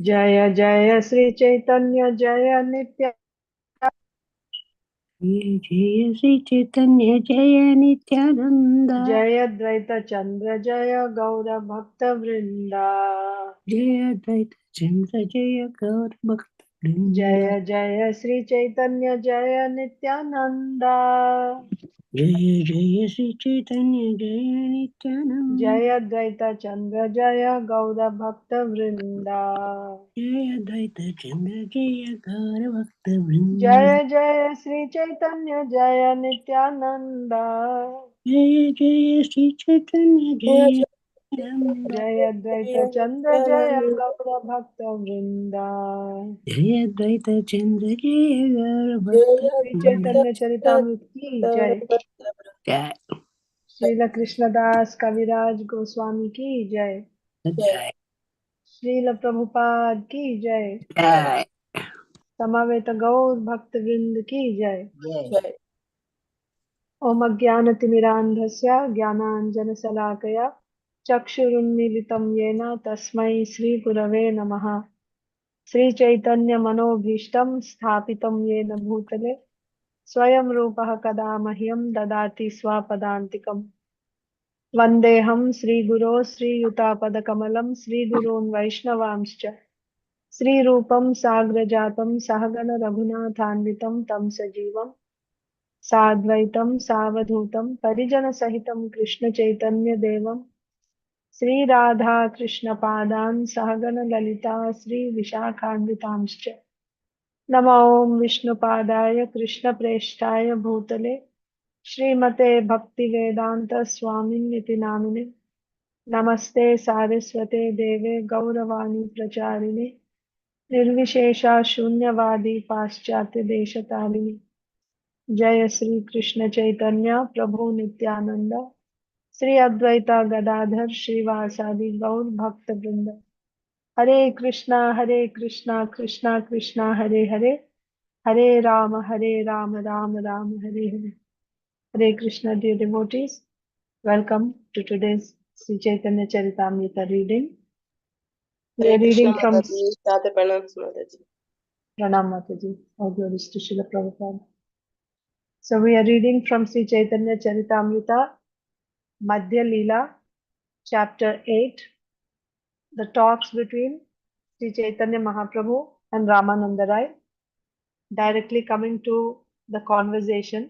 Jaya Jaya Sri Caitanya Jaya Nitya Jaya Sri Caitanya Jaya Nityananda Jaya Dvaita Chandra Jaya Gaura Bhakta Vrinda Jaya Dvaita Chandra Jaya Gaur Bhakta Vrinda Jaya Jaya Sri Caitanya Jaya Nityananda Jaya Jaya Sri Caitanya Jaya Nityananda Jaya Dvaita Chandra Jaya Gaura Bhakta Vrinda Jaya Dvaita Chandra Jaya Gaur Bhakta Vrinda Jaya Jaya Sri Caitanya Jaya Nityananda Jaya Jaya Sri Chaitanya Jaya Nityananda Jaya Dvaita Chandra Jaya Gaura Bhakta Vrinda Jaya Dvaita Chandra Jaya Gaur Bhakta Sri Vrinda Chaitanya Charitamrita ki Jai Jai Srila Krishnadas Kaviraj Goswami ki Jai Jai Srila Prabhupada ki Jai Jai Samaveta Gaur Bhakta Vrind ki Jai Jai. Om Ajnanatimidandhasya Jnananjana Salakaya Chakshurunmilitam Yena Tasmai Sri Gurave Namaha Sri Chaitanya Manobhishtam Sthapitam Yena Bhutale Swayam Rupaha Kada Mahyam Dadati Swapadantikam Vandeham Sri Guru Sri Yutapadakamalam Sri Gurun Vaishnavamscha Sri Rupam Sagrajatam Sahagana Raghunathanvitam Tam Sajivam Sadvaitam Savadhutam Parijana Sahitam Krishna Chaitanya Devam Sri Radha Krishna Padan Sahagana Lalita Sri Vishakhanvitamscha Namo Om Vishnu Padaya Krishna Preshtaya Bhutale Srimate Bhakti Vedanta Swamin Niti Namine Namaste Saraswate Deve Gauravani Pracharine Nirvishesha Shunyavadi Paschatya Deshatarine Jaya Sri Krishna Chaitanya Prabhu Nityananda Sri Advaita Gadadhar Srivasadi Gaur Bhakta Vrinda Hare Krishna Krishna Krishna Hare Hare Hare Rama Rama Rama Hare Hare Hare Krishna dear devotees, welcome to today's Sri Chaitanya Charitamrita reading. We are Hare Krishna reading from Mataji, Shraddha Pranam Mataji. Pranam Mataji, all glories to Srila Prabhupada. So we are reading from Sri Chaitanya Charitamrita, Madhya Leela, chapter 8, the talks between Sri Chaitanya Mahaprabhu and Ramananda Raya. Directly coming to the conversation,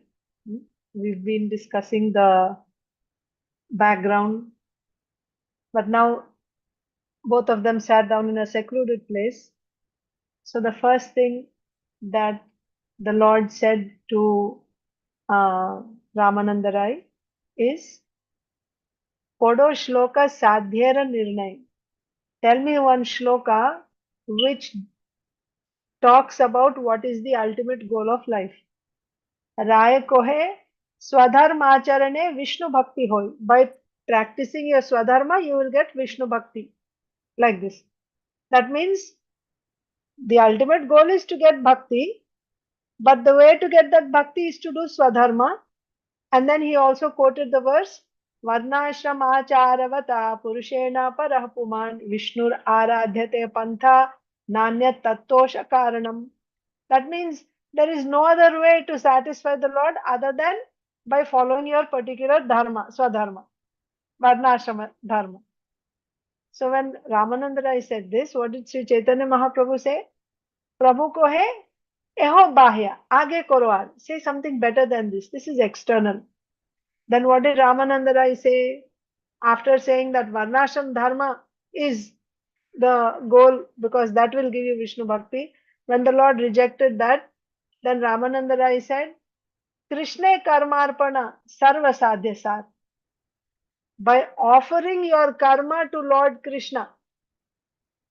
we've been discussing the background, but now both of them sat down in a secluded place. So the first thing that the Lord said to Ramananda Raya is, Podo shloka sadhyera nirnay. Tell me one shloka which talks about what is the ultimate goal of life. Raya kohe svadharma acharane Vishnu bhakti hoy. By practicing your svadharma, you will get Vishnu bhakti. Like this. That means the ultimate goal is to get bhakti, but the way to get that bhakti is to do svadharma. And then he also quoted the verse, Varnashramācāravata purushena parah puman Vishnur āradhyate pantha nanyat tattosha karanam. That means there is no other way to satisfy the Lord other than by following your particular dharma, swadharma, varnashrama dharma. So when Ramananda Raya said this, what did Sri Chaitanya Mahaprabhu say? Prabhu ko hai, eho bahya, aage karo aar. Say something better than this. This is external. Then what did Ramananda Raya say? After saying that Varnashram Dharma is the goal because that will give you Vishnu Bhakti, when the Lord rejected that, then Ramananda Raya said, Krishna karmarpana sarva sadhya sat. By offering your karma to Lord Krishna.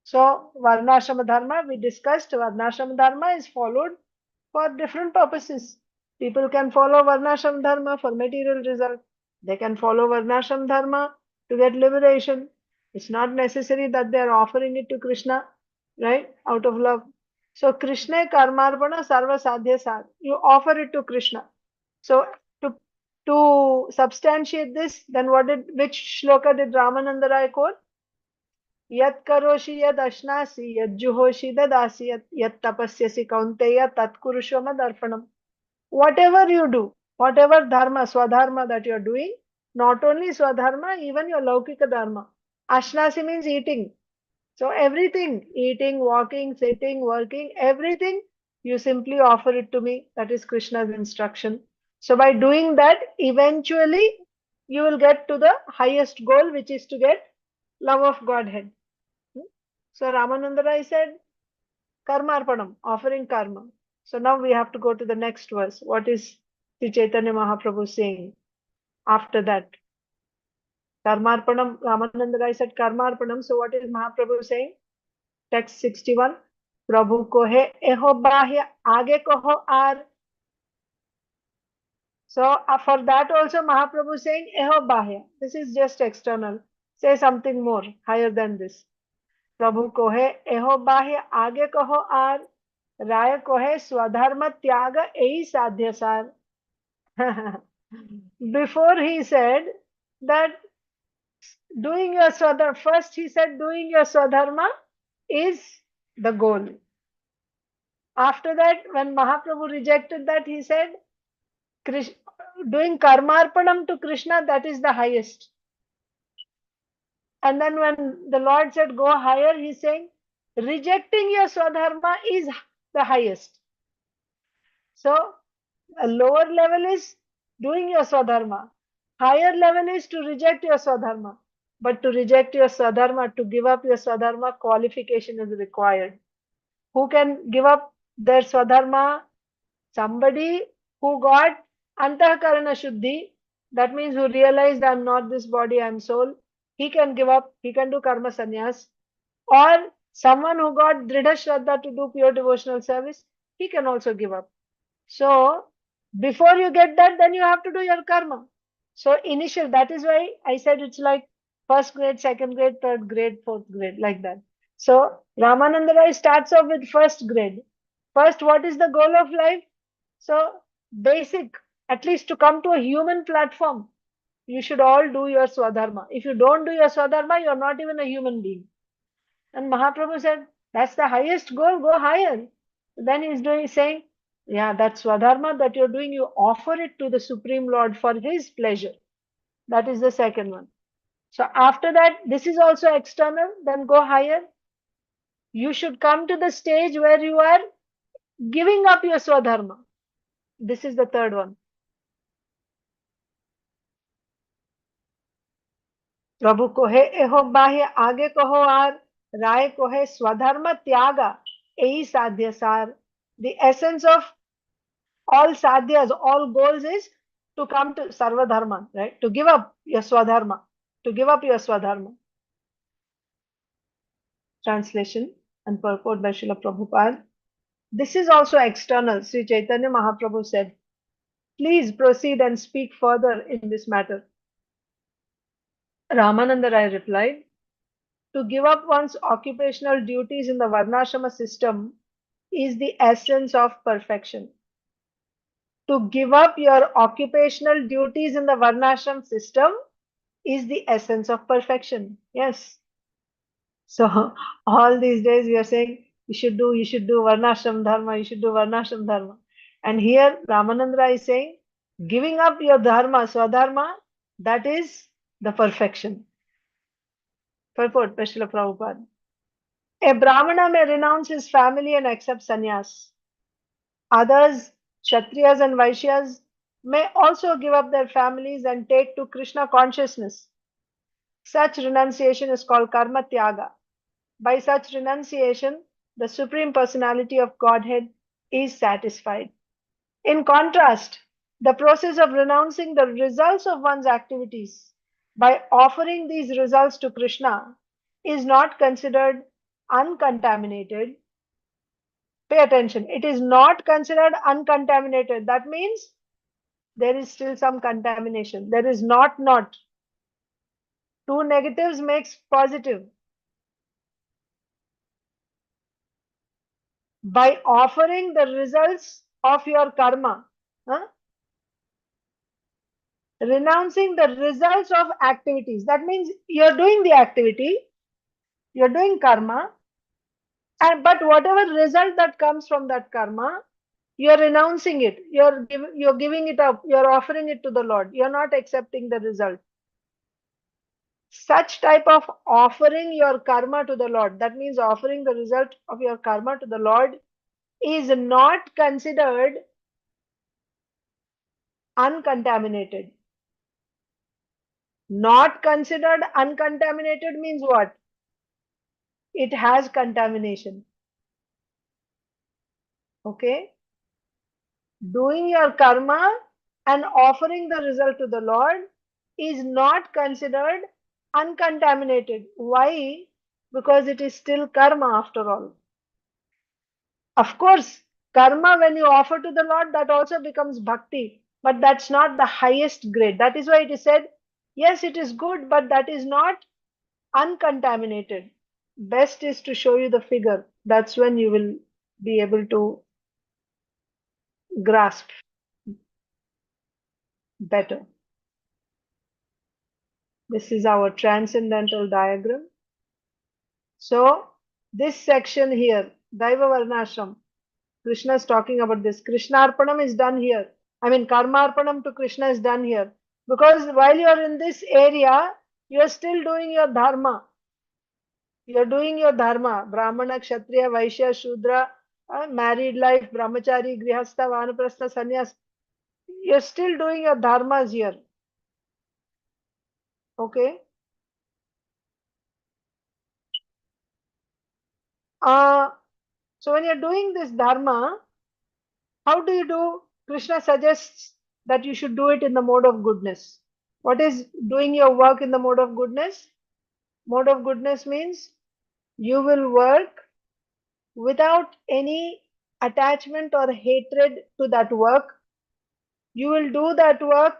So Varnashram Dharma, we discussed Varnashram Dharma is followed for different purposes. People can follow Varnashram Dharma for material result. They can follow Varnashram Dharma to get liberation. It's not necessary that they are offering it to Krishna, right? Out of love. So Krishna karmarpana sarva sadhya sad. You offer it to Krishna. So to substantiate this, then which shloka did Ramananda Raya quote? Yat karoshi yad ashnasi yad juhoshi dadasi yat tapasyasi kaunteya tat kurusho madarpanam. Whatever you do, whatever dharma, svadharma that you are doing, not only svadharma, even your laukika dharma. Ashnasi means eating. So everything, eating, walking, sitting, working, everything, you simply offer it to me. That is Krishna's instruction. So by doing that, eventually you will get to the highest goal, which is to get love of Godhead. So Ramananda Raya said, Karmarpanam, offering karma. So now we have to go to the next verse. What is Sri Caitanya Mahaprabhu saying after that? Karmarpanam, Ramananda Raya said Karmarpanam. So what is Mahaprabhu saying? Text 61. Prabhu ko hai eho bahya, aage kaho ar. So for that also Mahaprabhu saying eho bahya. This is just external. Say something more, higher than this. Prabhu ko hai eho bahya, aage kaho ar. Raya ko hai svadharma tyaga ei sadhya sar. Before he said that doing your svadharma, first he said doing your svadharma is the goal. After that, when Mahaprabhu rejected that, he said, doing karmarpanam to Krishna, that is the highest. And then when the Lord said, go higher, he's saying, rejecting your svadharma is the highest. So, a lower level is doing your svadharma. Higher level is to reject your svadharma. But to reject your svadharma, to give up your svadharma, qualification is required. Who can give up their svadharma? Somebody who got antakarana shuddhi, that means who realized I am not this body, I am soul, he can give up, he can do karma sannyas. Or someone who got dridha shraddha to do pure devotional service, he can also give up. So before you get that, then you have to do your karma. So initial, that is why I said it's like first grade, second grade, third grade, fourth grade, like that. So Ramananda Raya starts off with first grade. First, what is the goal of life? So basic, at least to come to a human platform, you should all do your swadharma. If you don't do your swadharma, you are not even a human being. And Mahaprabhu said, that's the highest goal, go higher. Then he's saying, yeah, that swadharma that you're doing, you offer it to the Supreme Lord for his pleasure. That is the second one. So after that, this is also external, then go higher. You should come to the stage where you are giving up your swadharma. This is the third one. प्रभु को है एहो बाह्य आगे कहो are राय को है स्वधर्म त्यागा यही साध्य सार. The essence of all sadhyas, all goals is to come to sarva dharman, right? To give up your swadharma, to give up your swadharma. Translation and purport by Srila Prabhupada. This is also external. Sri Caitanya Mahaprabhu said, please proceed and speak further in this matter. Ramananda Raya replied, to give up one's occupational duties in the varnashrama system is the essence of perfection. To give up your occupational duties in the varnashram system is the essence of perfection. Yes. So all these days we are saying you should do varnashram dharma, you should do varnashram dharma. And here Ramananda Raya is saying giving up your dharma, swadharma, that is the perfection. Purport by Srila Prabhupada. A Brahmana may renounce his family and accept sannyas. Others, Kshatriyas and Vaishyas, may also give up their families and take to Krishna consciousness. Such renunciation is called karma tyaga. By such renunciation, the Supreme Personality of Godhead is satisfied. In contrast, the process of renouncing the results of one's activities by offering these results to Krishna is not considered uncontaminated. Pay attention. It is not considered uncontaminated. That means there is still some contamination. There is not. Two negatives makes positive. By offering the results of your karma, renouncing the results of activities. That means you're doing the activity, You're doing karma, but whatever result that comes from that karma, you're renouncing it. You're giving it up. You're offering it to the Lord. You're not accepting the result. Such type of offering your karma to the Lord, that means offering the result of your karma to the Lord, is not considered uncontaminated. Not considered uncontaminated means what? It has contamination. Okay? Doing your karma and offering the result to the Lord is not considered uncontaminated. Why? Because it is still karma after all. Of course, karma, when you offer to the Lord, that also becomes bhakti. But that's not the highest grade. That is why it is said, yes, it is good, but that is not uncontaminated. Best is to show you the figure. That's when you will be able to grasp better. This is our transcendental diagram. So, this section here, Daiva Varnashram, Krishna is talking about this. Krishnarpanam is done here. I mean, Karmarpanam to Krishna is done here. Because while you are in this area, you are still doing your dharma. You are doing your dharma. Brahmana, Kshatriya, Vaishya, Shudra, married life, Brahmachari, Grihastha, Vanaprastha, Sannyas. You are still doing your dharmas here. Okay? So when you are doing this dharma, how do you do? Krishna suggests that you should do it in the mode of goodness. What is doing your work in the mode of goodness? Mode of goodness means you will work without any attachment or hatred to that work. You will do that work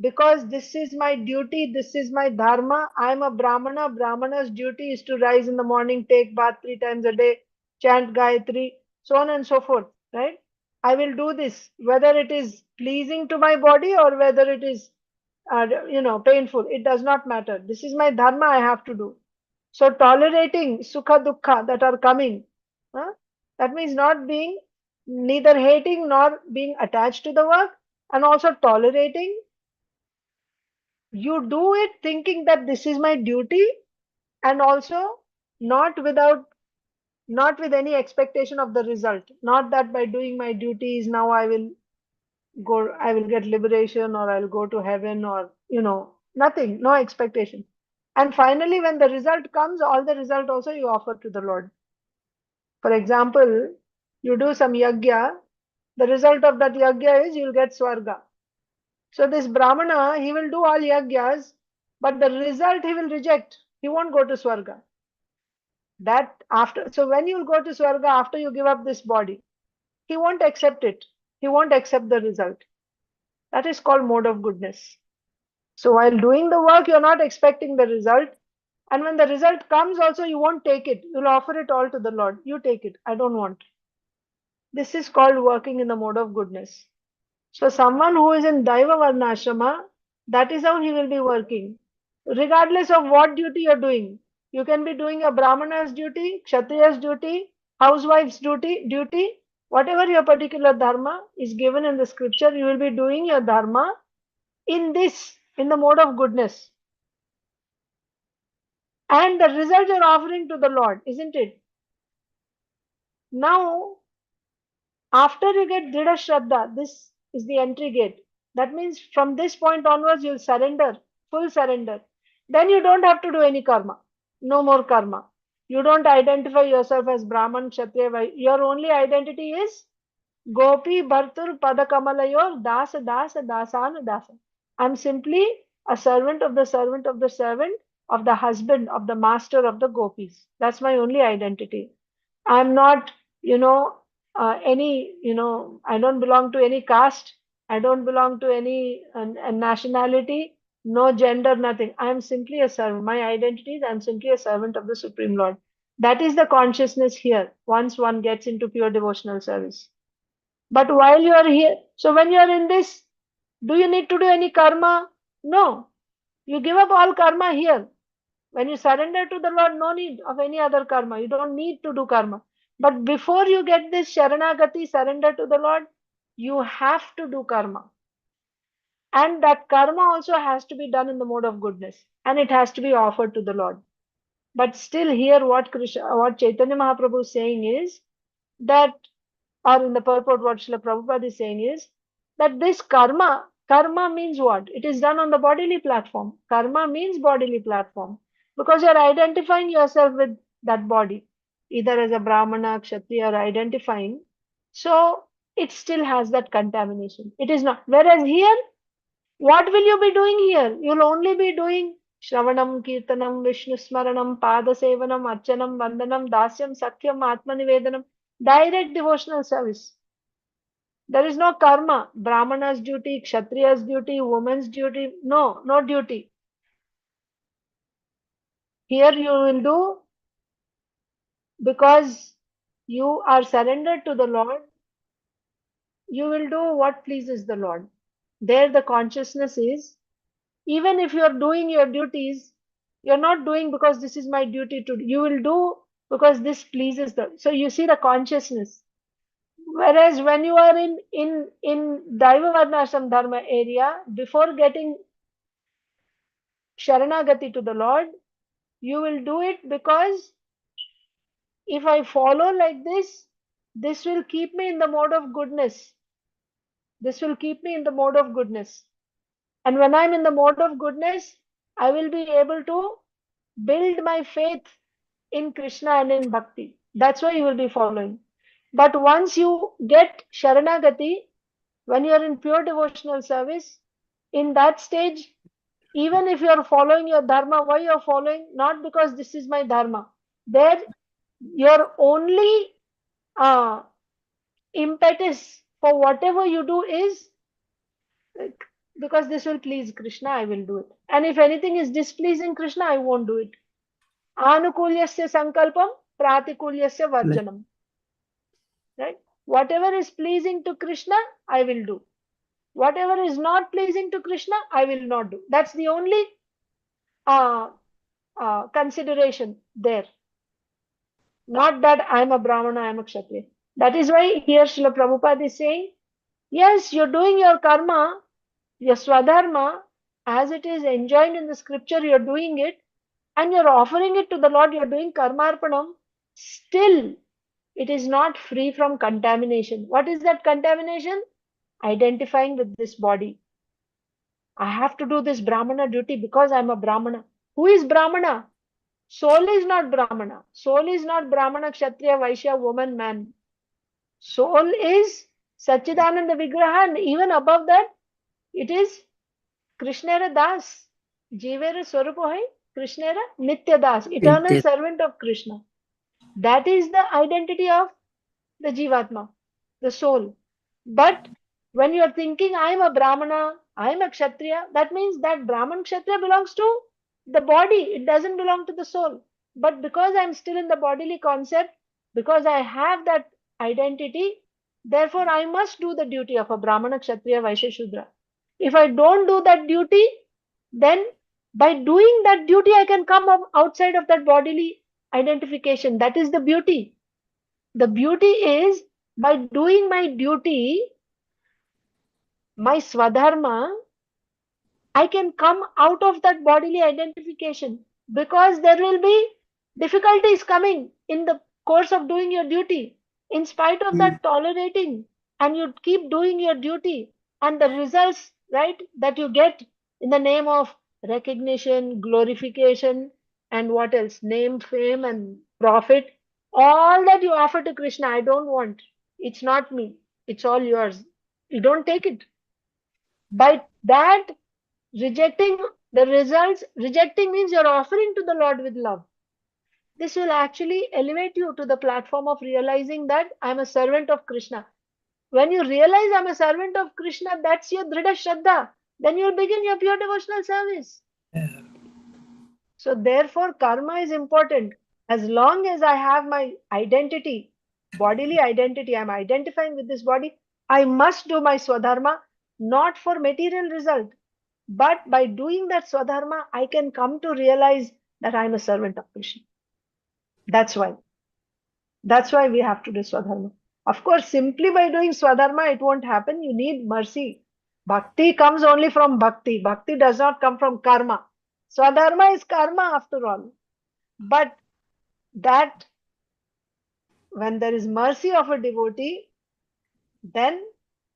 because this is my duty, this is my dharma. I am a Brahmana. Brahmana's duty is to rise in the morning, take bath 3 times a day, chant Gayatri, so on and so forth, right? I will do this, whether it is pleasing to my body or whether it is, painful. It does not matter. This is my dharma, I have to do. So tolerating sukha dukkha that are coming, that means not being, neither hating nor being attached to the work, and also tolerating. You do it thinking that this is my duty, and also not with any expectation of the result. Not that by doing my duties now I will get liberation, or I'll go to heaven, or nothing, no expectation. And finally, when the result comes, all the result also you offer to the Lord. For example, you do some yajna, the result of that yajna is you'll get swarga. So this Brahmana, he will do all yajnas, but the result he will reject. He won't go to swarga. So when you go to swarga after you give up this body, he won't accept it. He won't accept the result. That is called mode of goodness. So while doing the work, you're not expecting the result. And when the result comes also, you won't take it. You'll offer it all to the Lord. You take it. I don't want. This is called working in the mode of goodness. So someone who is in Daiva Varnashrama, that is how he will be working. Regardless of what duty you're doing. You can be doing a Brahmana's duty, Kshatriya's duty, housewife's duty. Whatever your particular dharma is given in the scripture, you will be doing your dharma in the mode of goodness. And the result you're offering to the Lord, isn't it? Now, after you get Dhrida Shraddha, this is the entry gate. That means from this point onwards, you'll surrender, full surrender. Then you don't have to do any karma. No more karma. You don't identify yourself as Brahman, Kshatriya. Your only identity is Gopi Bhartur Padakamalayor Dasa Dasa Dasana Dasa. I'm simply a servant of the servant of the servant of the husband of the master of the gopis. That's my only identity. I'm not, I don't belong to any caste. I don't belong to any nationality, no gender, nothing. I am simply a servant. My identity is I'm simply a servant of the Supreme Lord. That is the consciousness here once one gets into pure devotional service. But while you are here, so when you are in this, do you need to do any karma? No. You give up all karma here. When you surrender to the Lord, no need of any other karma. You don't need to do karma. But before you get this Sharanagati, surrender to the Lord, you have to do karma. And that karma also has to be done in the mode of goodness. And it has to be offered to the Lord. But still here what Caitanya Mahaprabhu is saying is that, or in the purport what Srila Prabhupada is saying is, that this karma means what? It is done on the bodily platform. Karma means bodily platform. Because you are identifying yourself with that body, either as a Brahmana, Kshatriya, or identifying. So it still has that contamination. It is not. Whereas here, what will you be doing here? You'll only be doing Shravanam, Kirtanam, Vishnu Smaranam, Pada Sevanam, Archanam, Vandanam, Dasyam, Sakyam, Atmanivedanam, direct devotional service. There is no karma, Brahmana's duty, Kshatriya's duty, woman's duty. No, no duty. Here you will do because you are surrendered to the Lord. You will do what pleases the Lord. There the consciousness is, even if you are doing your duties, you are not doing because this is my duty to do. You will do because this pleases the. So you see the consciousness. Whereas when you are in Daiva Varnashram Dharma area, before getting Sharanagati to the Lord, you will do it because if I follow like this will keep me in the mode of goodness. This will keep me in the mode of goodness. And when I'm in the mode of goodness, I will be able to build my faith in Krishna and in Bhakti. That's why you will be following. But once you get Sharanagati, when you are in pure devotional service, in that stage, even if you are following your dharma, why you are following? Not because this is my dharma. There, your only impetus for whatever you do is because this will please Krishna, I will do it. And if anything is displeasing Krishna, I won't do it. Anukulyasya sankalpam, pratikulyasya varjanam. Right? Whatever is pleasing to Krishna, I will do. Whatever is not pleasing to Krishna, I will not do. That's the only consideration there. Not that I am a Brahmana, I am a Kshatriya. That is why here Srila Prabhupada is saying, yes, you're doing your karma, your svadharma, as it is enjoined in the scripture, you're doing it, and you're offering it to the Lord, you're doing karmarpanam. Still, it is not free from contamination. What is that contamination? Identifying with this body. I have to do this Brahmana duty because I'm a Brahmana. Who is Brahmana? Soul is not Brahmana. Soul is not Brahmana, Kshatriya, Vaishya, woman, man. Soul is Satchidananda Vigraha, and even above that, it is Krishnera Das. Jivera Swarupohai, Krishnera Nitya Das, eternal servant of Krishna. That is the identity of the Jivatma, the soul. But when you are thinking, I am a Brahmana, I am a Kshatriya, that means that Brahman Kshatriya belongs to the body. It doesn't belong to the soul. But because I am still in the bodily concept, because I have that identity, therefore I must do the duty of a Brahmana, Kshatriya, Vaishya, Shudra. If I don't do that duty, then by doing that duty, I can come up outside of that bodily identification. That is the beauty. The beauty is by doing my duty, my svadharma, I can come out of that bodily identification because there will be difficulties coming in the course of doing your duty. In spite of that tolerating, and you keep doing your duty, and the results, right, that you get in the name of recognition, glorification, and what else? Name, fame, and profit. All that you offer to Krishna, I don't want. It's not me. It's all yours. You don't take it. By that, rejecting the results, rejecting means you're offering to the Lord with love. This will actually elevate you to the platform of realizing that I'm a servant of Krishna. When you realize I'm a servant of Krishna, that's your Dhrida Shraddha. Then you'll begin your pure devotional service. So therefore, karma is important. As long as I have my identity, bodily identity, I'm identifying with this body, I must do my swadharma, not for material result. But by doing that swadharma, I can come to realize that I am a servant of Krishna. That's why. That's why we have to do svadharma. Of course, simply by doing svadharma, it won't happen. You need mercy. Bhakti comes only from bhakti. Bhakti does not come from karma. Svadharma is karma after all. But that, when there is mercy of a devotee, then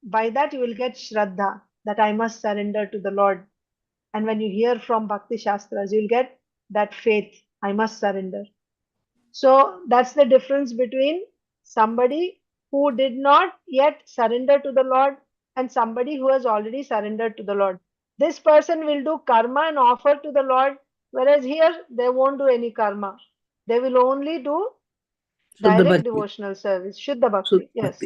by that you will get shraddha, that I must surrender to the Lord. And when you hear from Bhakti Shastras, you will get that faith, I must surrender. So that's the difference between somebody who did not yet surrender to the Lord and somebody who has already surrendered to the Lord. This person will do karma and offer to the Lord, whereas here they won't do any karma. They will only do direct devotional service, Shuddha Bhakti. Yes.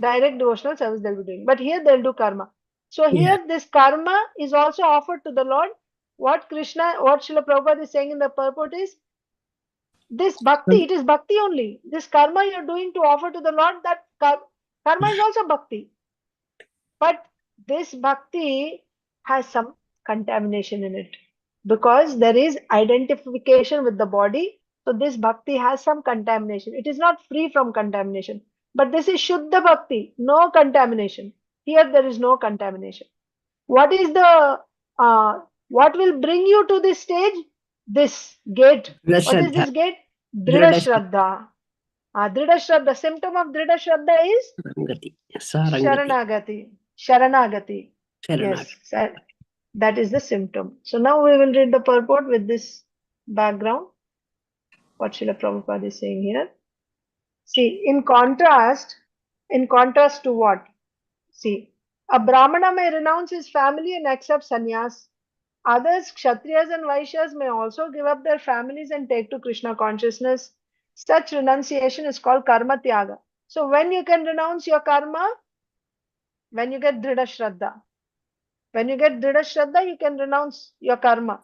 Direct devotional service they'll be doing. But here they'll do karma. So here this karma is also offered to the Lord. What Srila Prabhupada is saying in the purport is, this bhakti, it is bhakti only. This karma you're doing to offer to the Lord, that karma is also bhakti. But this bhakti has some contamination in it. Because there is identification with the body. So this bhakti has some contamination. It is not free from contamination. But this is Shuddha Bhakti, no contamination. Here there is no contamination. What is the, what will bring you to this stage? This gate. What is this gate? Drida Shraddha. Drida Shraddha. Symptom of Drida Shraddha is Sharanagati. Sharanagati. Yes, that is the symptom. So now we will read the purport with this background. What Srila Prabhupada is saying here. See, in contrast to what? See, a Brahmana may renounce his family and accept sannyas. Others, Kshatriyas and Vaishyas, may also give up their families and take to Krishna consciousness. Such renunciation is called karma tyaga. So when you can renounce your karma? When you get Drida Shraddha. When you get Drida Shraddha, you can renounce your karma.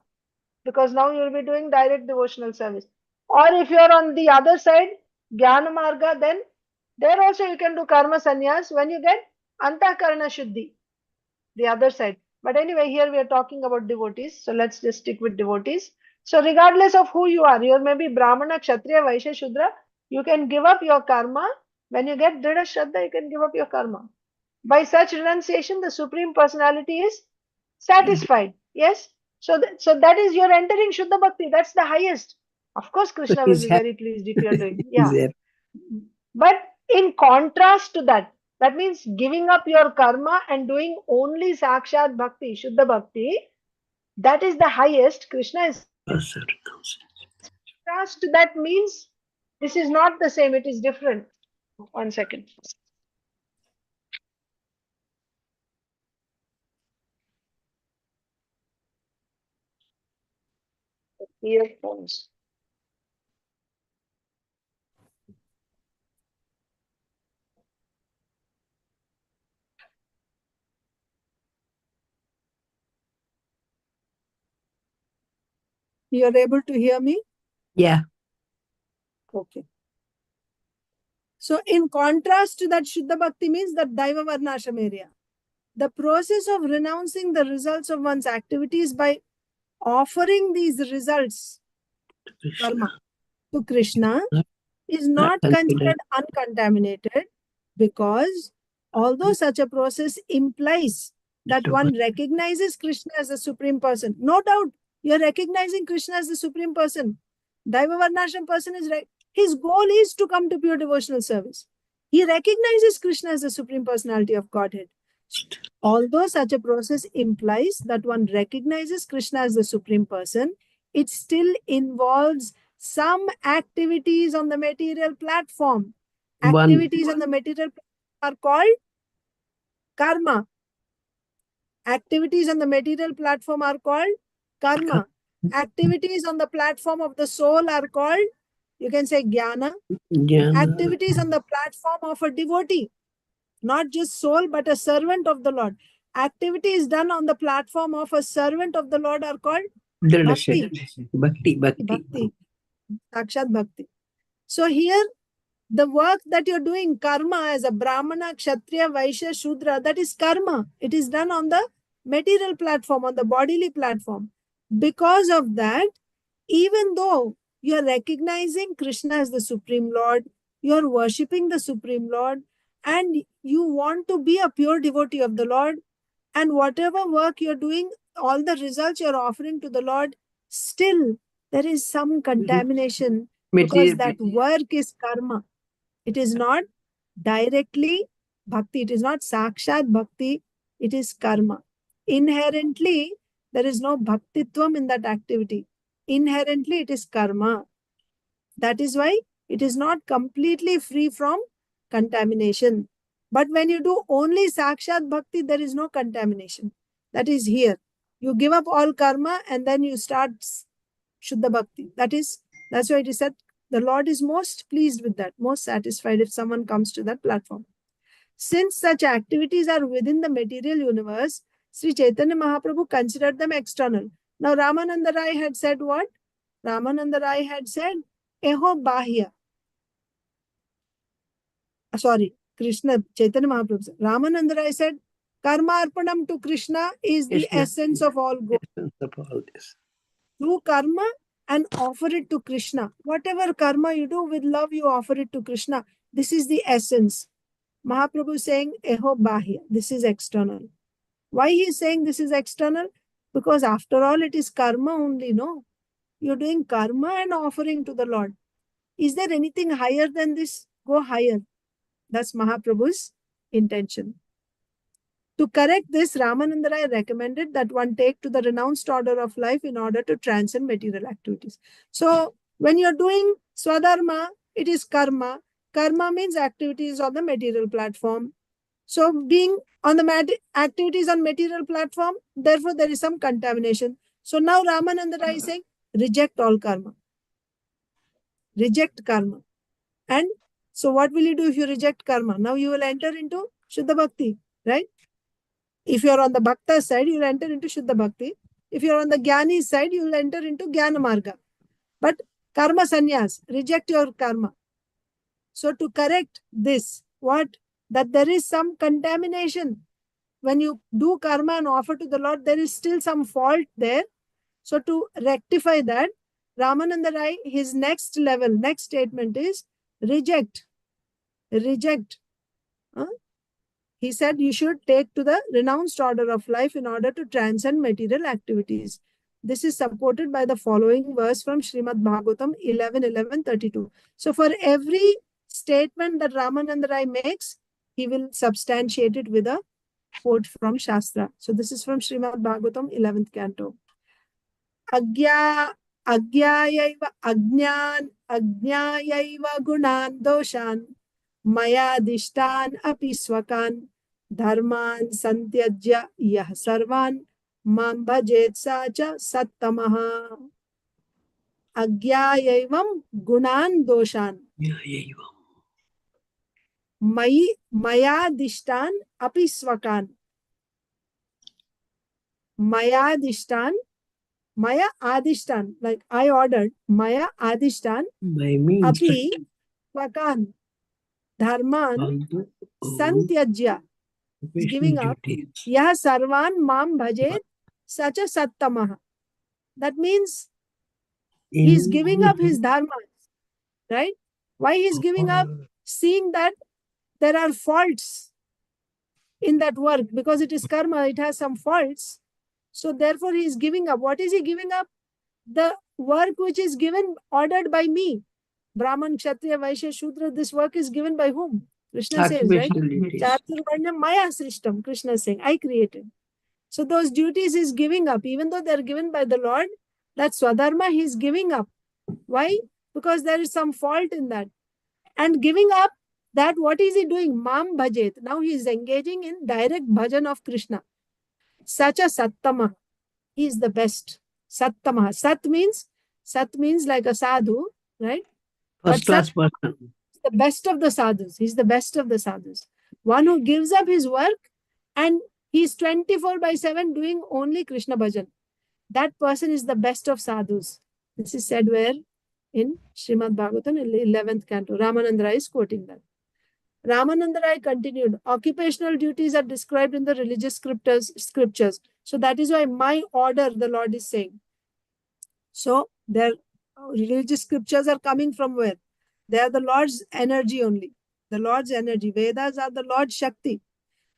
Because now you will be doing direct devotional service. Or if you are on the other side, Jnana Marga, then there also you can do karma sannyas when you get Antakarana Shuddhi, the other side. But anyway, here we are talking about devotees. So let's just stick with devotees. So regardless of who you are, you may be Brahmana, Kshatriya, Vaishya, Shudra, you can give up your karma. When you get Drida Shraddha, you can give up your karma. By such renunciation, the Supreme Personality is satisfied. Yes? So that is, you're entering Shuddha Bhakti. That's the highest. Of course, Krishna will be very pleased if you're doing. Yeah. But in contrast to that, that means giving up your karma and doing only Sakshat Bhakti, Shuddha Bhakti, that is the highest. Krishna is. Contrast to that means this is not the same, it is different. 1 second. Earphones. You are able to hear me? Yeah. Okay. So in contrast to that, Shuddha Bhakti means that Daiva Varnashram area. The process of renouncing the results of one's activities by offering these results, karma, to Krishna is not considered uncontaminated, because although such a process implies that one recognizes Krishna as the Supreme Person, no doubt you are recognizing Krishna as the Supreme Person. Daiva Varnashram person is right. His goal is to come to pure devotional service. He recognizes Krishna as the Supreme Personality of Godhead. Although such a process implies that one recognizes Krishna as the Supreme Person, it still involves some activities on the material platform. Activities on the material platform are called karma. Activities on the material platform are called karma. Activities on the platform of the soul are called, you can say, jnana. Activities on the platform of a devotee, not just soul, but a servant of the Lord. Activities done on the platform of a servant of the Lord are called bhakti. Bhakti. Sakshat Bhakti. So here, the work that you're doing, karma, as a Brahmana, Kshatriya, Vaishya, Shudra, that is karma. It is done on the material platform, on the bodily platform. Because of that, even though you are recognizing Krishna as the Supreme Lord, you are worshipping the Supreme Lord, and you want to be a pure devotee of the Lord, and whatever work you're doing, all the results you're offering to the Lord, still there is some contamination because that work is karma. It is not directly bhakti. It is not sakshat bhakti. It is karma. Inherently, there is no bhaktitvam in that activity. Inherently, it is karma. That is why it is not completely free from contamination. But when you do only sakshat bhakti, there is no contamination. That is here. You give up all karma and then you start Shuddha Bhakti. That's why it is said the Lord is most pleased with that, most satisfied if someone comes to that platform. Since such activities are within the material universe, Sri Caitanya Mahaprabhu considered them external. Now Ramananda Raya had said what? Ramananda Raya had said, Eho bahya. Sorry, Krishna, Chaitanya Mahaprabhu said. Ramananda Raya said, Karma arpanam to Krishna is the essence of all good. Do karma and offer it to Krishna. Whatever karma you do with love, you offer it to Krishna. This is the essence. Mahaprabhu is saying, Eho bahya. This is external. Why he is saying this is external? Because after all, it is karma only, no? You're doing karma and offering to the Lord. Is there anything higher than this? Go higher. That's Mahaprabhu's intention. To correct this, Ramananda Raya recommended that one take to the renounced order of life in order to transcend material activities. So, when you're doing svadharma, it is karma. Karma means activities on the material platform. So, being on the activities on material platform, therefore there is some contamination. So, now Ramananda Raya is saying, reject all karma. Reject karma. And so, what will you do if you reject karma? Now, you will enter into Shuddha Bhakti, right? If you are on the Bhakta side, you will enter into Shuddha Bhakti. If you are on the Jnani side, you will enter into Jnana Marga. But karma sannyas, reject your karma. So to correct this, what? That there is some contamination. When you do karma and offer to the Lord, there is still some fault there. So to rectify that, Ramananda Raya, his next level, next statement is reject. Reject. He said you should take to the renounced order of life in order to transcend material activities. This is supported by the following verse from Srimad Bhagavatam 11:11:32. So for every statement that Ramananda Raya makes, he will substantiate it with a quote from Shastra. So this is from Srimad Bhagavatam 11th canto. ājñāyaivaṁ guṇān doṣān mayādiṣṭān api svakān dharmān santyajya yah sarvān mam bhajet sacha sattamaḥ. Ājñāyaivaṁ guṇān doṣān mayādiṣṭān api svakān. Mayādiṣṭān, ājñāyaivaṁ, like I ordered, mayādiṣṭān api svakān dharmān santyajya, giving up, yah sarvān mam bhajet sacha sattamaḥ. That means he is giving up his dharma, right? Why he is giving up? Seeing that there are faults in that work, because it is karma, it has some faults. So therefore he is giving up. What is he giving up? The work which is given, ordered by me. Brahman, Kshatriya, Vaishya, Shudra, this work is given by whom? Krishna says, right? Chaturvarna maya srishtam. Krishna is saying, I created. So those duties is giving up, even though they are given by the Lord. That svadharma he is giving up. Why? Because there is some fault in that. And giving up that, what is he doing? Mam bhajet. Now he is engaging in direct bhajan of Krishna. Sacha sattamaḥ. He is the best. Sattamaḥ. Sat means like a sadhu, right? First class person. The best of the sadhus. He's the best of the sadhus. One who gives up his work and he's 24/7 doing only Krishna bhajan. That person is the best of sadhus. This is said where? In Srimad Bhagavatam 11th canto. Ramananda Raya is quoting that. Ramananda Raya continued, occupational duties are described in the religious scriptures. So that is why my order, the Lord is saying. So Their religious scriptures are coming from where? They are the Lord's energy only. The Lord's energy. Vedas are the Lord's Shakti.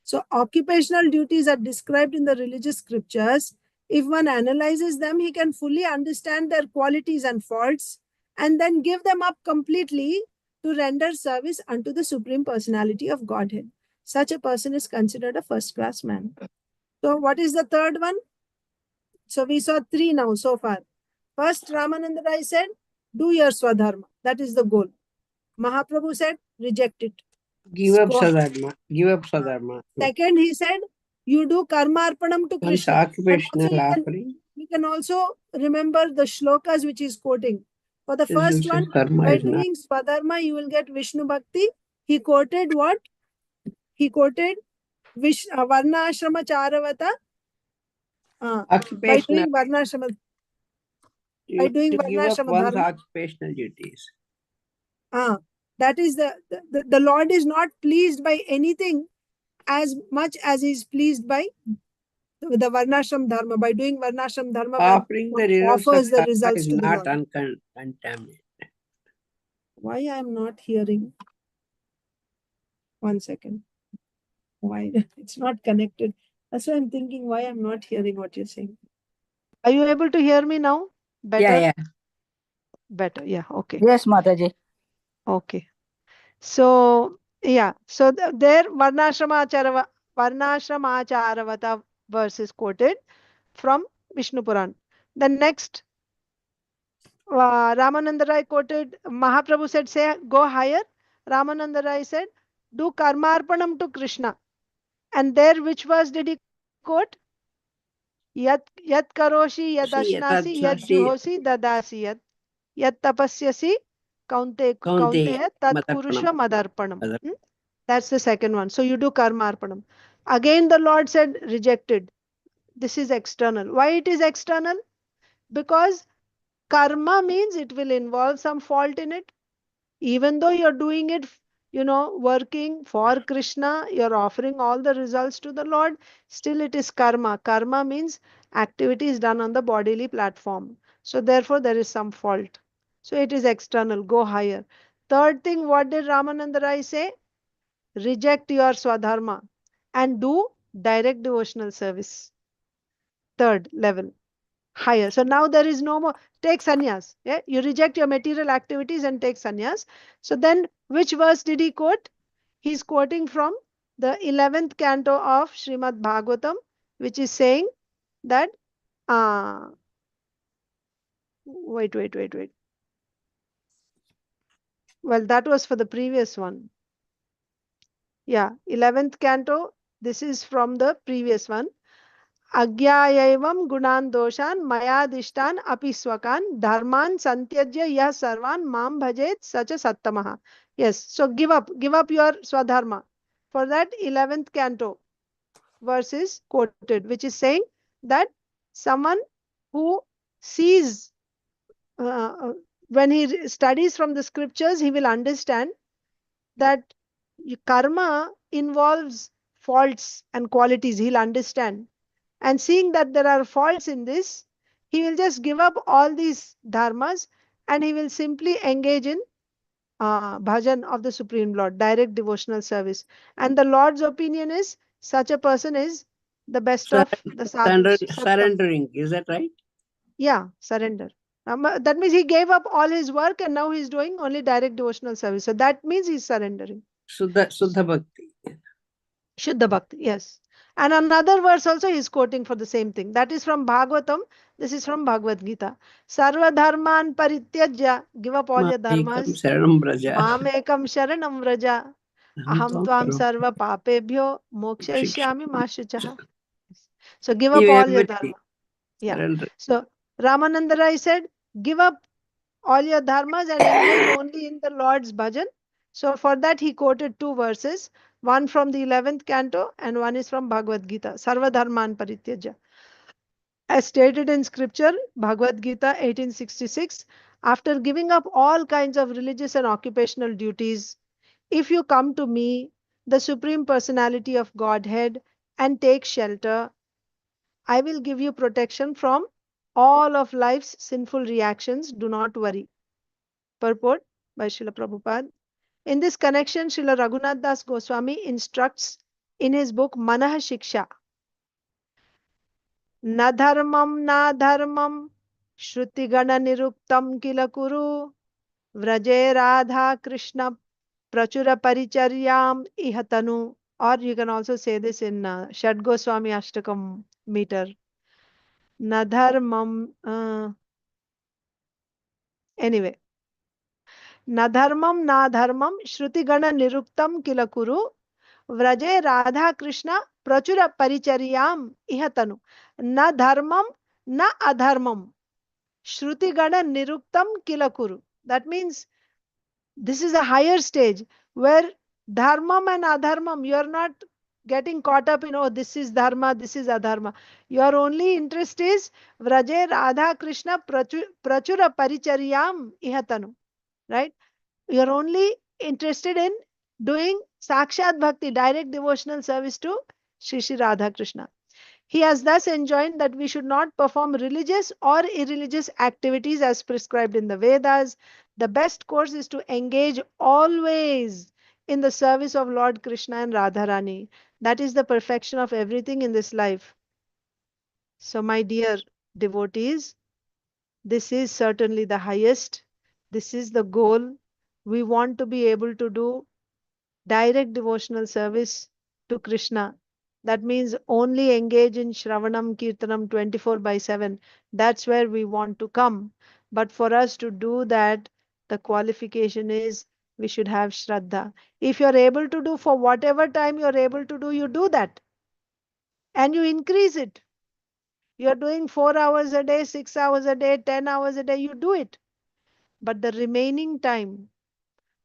So occupational duties are described in the religious scriptures. If one analyzes them, he can fully understand their qualities and faults and then give them up completely to render service unto the Supreme Personality of Godhead. Such a person is considered a first-class man. So what is the third one? So we saw three now so far. First, Ramananda Raya said, do your svadharma. That is the goal. Mahaprabhu said, reject it. Give up Score. sadharma. Give up sadharma. Second, he said, you do karma arpanam to Once Krishna. occupational offering. We can also remember the shlokas which he is quoting. For the This first is one, karma by is not. doing svadharma, you will get Vishnu Bhakti. He quoted what? He quoted Varna Ashrama Charavata. By Occupational. doing Varna Ashrama. You By have doing to Varna give up Ashrama one's dharma. occupational duties. That is the Lord is not pleased by anything as much as he is pleased by the Varnashram Dharma. By doing Varnashram Dharma, Offering the results offers of the karma results is to the not Lord. contaminated. Why I am not hearing? 1 second. Why? It's not connected. That's why I'm thinking why I'm not hearing what you're saying. Are you able to hear me now? Better? Yeah. Better. Yeah. Okay. Yes, Mataji. Okay. So, yeah. So there Varnashramacharavata verse is quoted from Vishnu Puran. The next, Ramananda Raya quoted, Mahaprabhu said, say, go higher. Ramananda Raya said, do karmarpanam to Krishna. And there, which verse did he quote? Yat karoshi, yad ashnasi, yad juhosi, dadasi, yat tapasyasi, kaunteya, tat purusha madarpanam. That's the second one. So you do karma arpanam. Again, the Lord said, rejected. This is external. Why it is external? Because karma means it will involve some fault in it. Even though you're doing it, working for Krishna, you're offering all the results to the Lord, still it is karma. Karma means activities done on the bodily platform. So therefore, there is some fault. So it is external. Go higher. Third thing, what did Ramananda Raya say? Reject your svadharma and do direct devotional service. Third level. Higher. So now there is no more. Take sannyas. Yeah? You reject your material activities and take sannyas. So then which verse did he quote? He's quoting from the 11th canto of Srimad Bhagavatam, which is saying that wait. Well, that was for the previous one. Yeah, 11th canto. This is from the previous one. ājñāyaivaṁ guṇān doṣān mayādiṣṭān api svakān dharmān santyajya yah sarvān mam bhajet sacha sattamaḥ. Yes, so give up your svadharma. For that 11th canto verse is quoted, which is saying that someone who sees, when he studies from the scriptures, he will understand that karma involves faults and qualities. He'll understand. And seeing that there are faults in this, he will just give up all these dharmas and he will simply engage in bhajan of the Supreme Lord, direct devotional service. And the Lord's opinion is such a person is the best of the sadhus. Surrendering, is that right? Yeah, surrender. That means he gave up all his work and now he's doing only direct devotional service. So that means he's surrendering. Suddha Bhakti. Shuddha Bhakti, yes. And another verse also he is quoting for the same thing. That is from Bhagavatam. This is from Bhagavad Gita. Sarva dharman parityajya. Give up all your dharmas. Saranam vraja. Mam ekam saranam vraja. Aham tvam sarva papebhyo mokshayishyami ma shuchaha. So give up all your dharma. Yeah. Surrender. So Ramananda Raya said, give up all your dharmas and engage only in the Lord's bhajan. So for that he quoted two verses, one from the 11th canto and one is from Bhagavad Gita, Sarva dharman parityajya. As stated in scripture, Bhagavad Gita 1866, after giving up all kinds of religious and occupational duties, if you come to me, the Supreme Personality of Godhead, and take shelter, I will give you protection from all of life's sinful reactions. Do not worry. Purport by Srila Prabhupada. In this connection, Srila Raghunath Das Goswami instructs in his book Manah Shiksha. Na dharmam shrutigana niruktam kila kuru vraje radha krishna prachura paricharyam ihatanu. Or you can also say this in Shad Goswami Ashtakam meter. Na dharmam. Anyway. Na dharmam shrutigana niruktam kila kuru vraje radha krishna prachura paricharyam ihatanu. Na dharmam na adharmam shrutigana niruktam kila kuru. That means this is a higher stage where dharmam and adharmam, you are not getting caught up in, oh, this is dharma, this is adharma. Your only interest is vraje radha krishna prachura paricharyam ihatanu. Right? You're only interested in doing sakshat bhakti, direct devotional service to Shri Shri Radha Krishna. He has thus enjoined that we should not perform religious or irreligious activities as prescribed in the Vedas. The best course is to engage always in the service of Lord Krishna and Radharani. That is the perfection of everything in this life. So, my dear devotees, this is certainly the highest. This is the goal. We want to be able to do direct devotional service to Krishna. That means only engage in Shravanam Kirtanam 24/7. That's where we want to come. But for us to do that, the qualification is we should have Shraddha. If you're able to do for whatever time you're able to do, you do that. And you increase it. You're doing 4 hours a day, 6 hours a day, 10 hours a day, you do it. But the remaining time,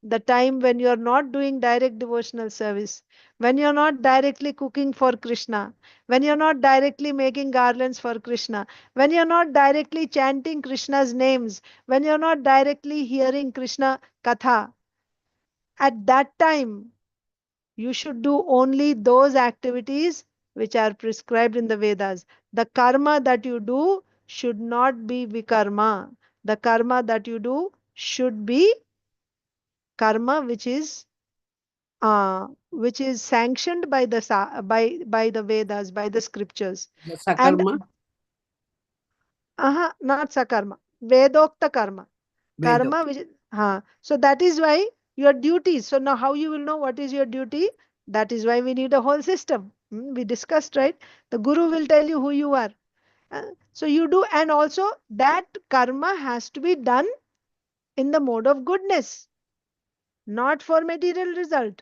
the time when you're not doing direct devotional service, when you're not directly cooking for Krishna, when you're not directly making garlands for Krishna, when you're not directly chanting Krishna's names, when you're not directly hearing Krishna Katha, at that time, you should do only those activities which are prescribed in the Vedas. The karma that you do should not be vikarma. The karma that you do should be karma which is sanctioned by the by the Vedas, by the scriptures. The And sakarma, not sakarma, Vedokta karma. Karma which is, so that is why your duties. So now how you will know what is your duty? That is why we need a whole system. We discussed, right? The Guru will tell you who you are. So you do, and also that karma has to be done in the mode of goodness, not for material result.